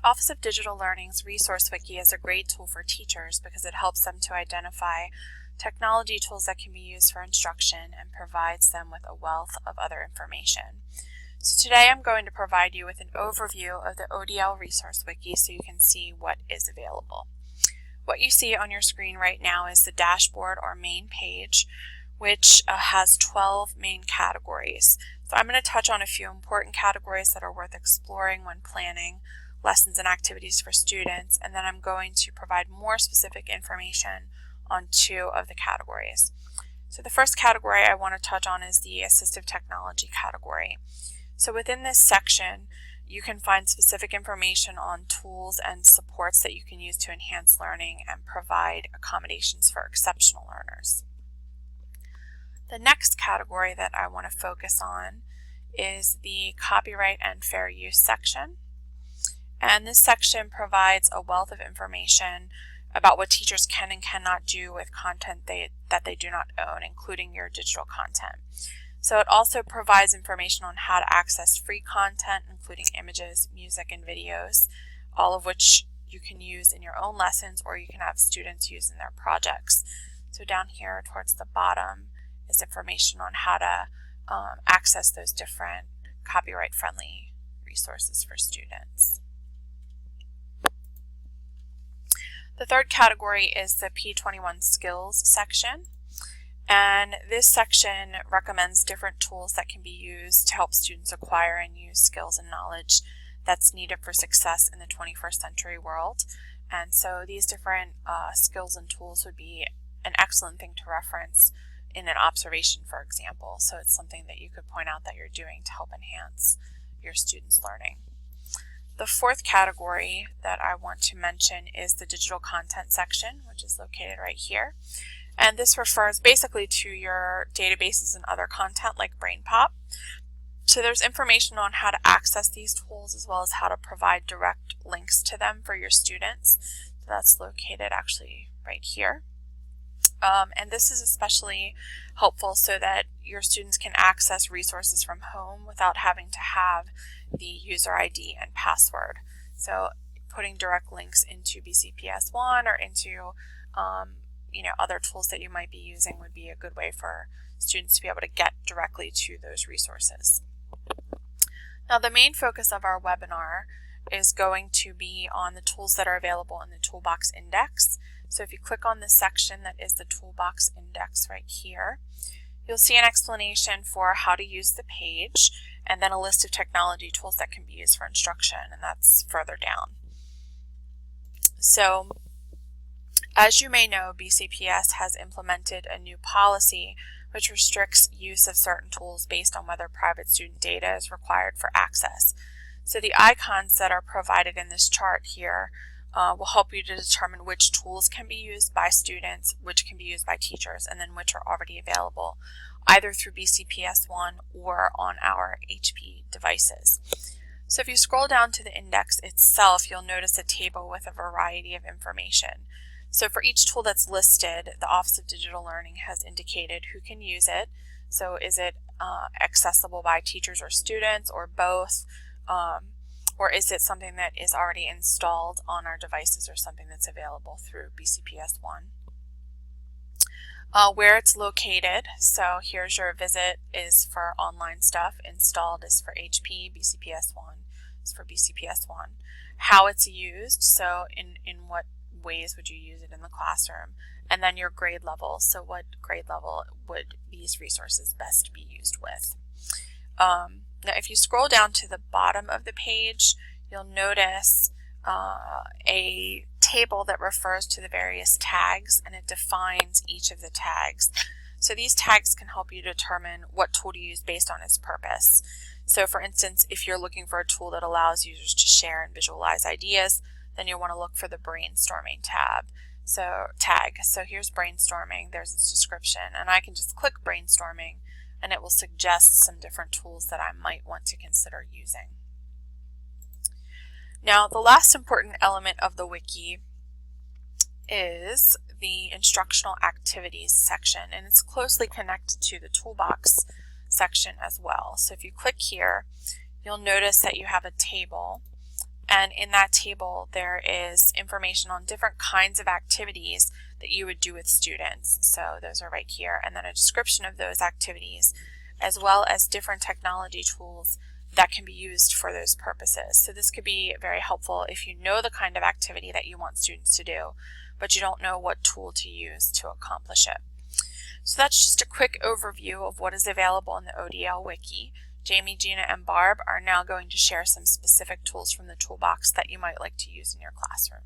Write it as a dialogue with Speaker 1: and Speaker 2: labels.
Speaker 1: Office of Digital Learning's Resource Wiki is a great tool for teachers because it helps them to identify technology tools that can be used for instruction and provides them with a wealth of other information. So today I'm going to provide you with an overview of the ODL Resource Wiki so you can see what is available. What you see on your screen right now is the dashboard or main page, which has 12 main categories. So I'm going to touch on a few important categories that are worth exploring when planning lessons and activities for students, and then I'm going to provide more specific information on 2 of the categories. So the first category I want to touch on is the assistive technology category. So within this section, you can find specific information on tools and supports that you can use to enhance learning and provide accommodations for exceptional learners. The next category that I want to focus on is the copyright and fair use section. And this section provides a wealth of information about what teachers can and cannot do with content that they do not own, including your digital content. So it also provides information on how to access free content, including images, music, and videos, all of which you can use in your own lessons or you can have students use in their projects. So down here towards the bottom is information on how to access those different copyright-friendly resources for students. The third category is the P21 Skills section. And this section recommends different tools that can be used to help students acquire and use skills and knowledge that's needed for success in the 21st century world. And so these different skills and tools would be an excellent thing to reference in an observation, for example. So it's something that you could point out that you're doing to help enhance your students' learning. The fourth category that I want to mention is the digital content section, which is located right here. And this refers basically to your databases and other content like BrainPop. So there's information on how to access these tools as well as how to provide direct links to them for your students. So that's located actually right here. And this is especially helpful so that your students can access resources from home without having to have the user ID and password. So putting direct links into BCPS1 or into other tools that you might be using would be a good way for students to be able to get directly to those resources. Now the main focus of our webinar is going to be on the tools that are available in the Toolbox Index. So if you click on the section that is the Toolbox Index right here, you'll see an explanation for how to use the page and then a list of technology tools that can be used for instruction, and that's further down. So as you may know, BCPS has implemented a new policy which restricts use of certain tools based on whether private student data is required for access. So the icons that are provided in this chart here will help you to determine which tools can be used by students, which can be used by teachers, and then which are already available either through BCPS1 or on our HP devices. So if you scroll down to the index itself, you'll notice a table with a variety of information. So for each tool that's listed, the Office of Digital Learning has indicated who can use it. So is it accessible by teachers or students or both? Or is it something that is already installed on our devices or something that's available through BCPS1? Where it's located, so here's your visit is for online stuff, installed is for HP, BCPS1 is for BCPS1. How it's used, so in what ways would you use it in the classroom, and then your grade level, so what grade level would these resources best be used with. Now if you scroll down to the bottom of the page, you'll notice a table that refers to the various tags, and it defines each of the tags. So these tags can help you determine what tool to use based on its purpose. So for instance, if you're looking for a tool that allows users to share and visualize ideas, then you'll want to look for the brainstorming tag. So here's brainstorming, there's its description, and I can just click brainstorming and it will suggest some different tools that I might want to consider using. Now the last important element of the wiki is the instructional activities section, and it's closely connected to the toolbox section as well. So if you click here, you'll notice that you have a table, And in that table, there is information on different kinds of activities that you would do with students. So those are right here. And then a description of those activities, as well as different technology tools that can be used for those purposes. So this could be very helpful if you know the kind of activity that you want students to do, but you don't know what tool to use to accomplish it. So that's just a quick overview of what is available in the ODL Wiki. Jamie, Gina, and Barb are now going to share some specific tools from the toolbox that you might like to use in your classroom.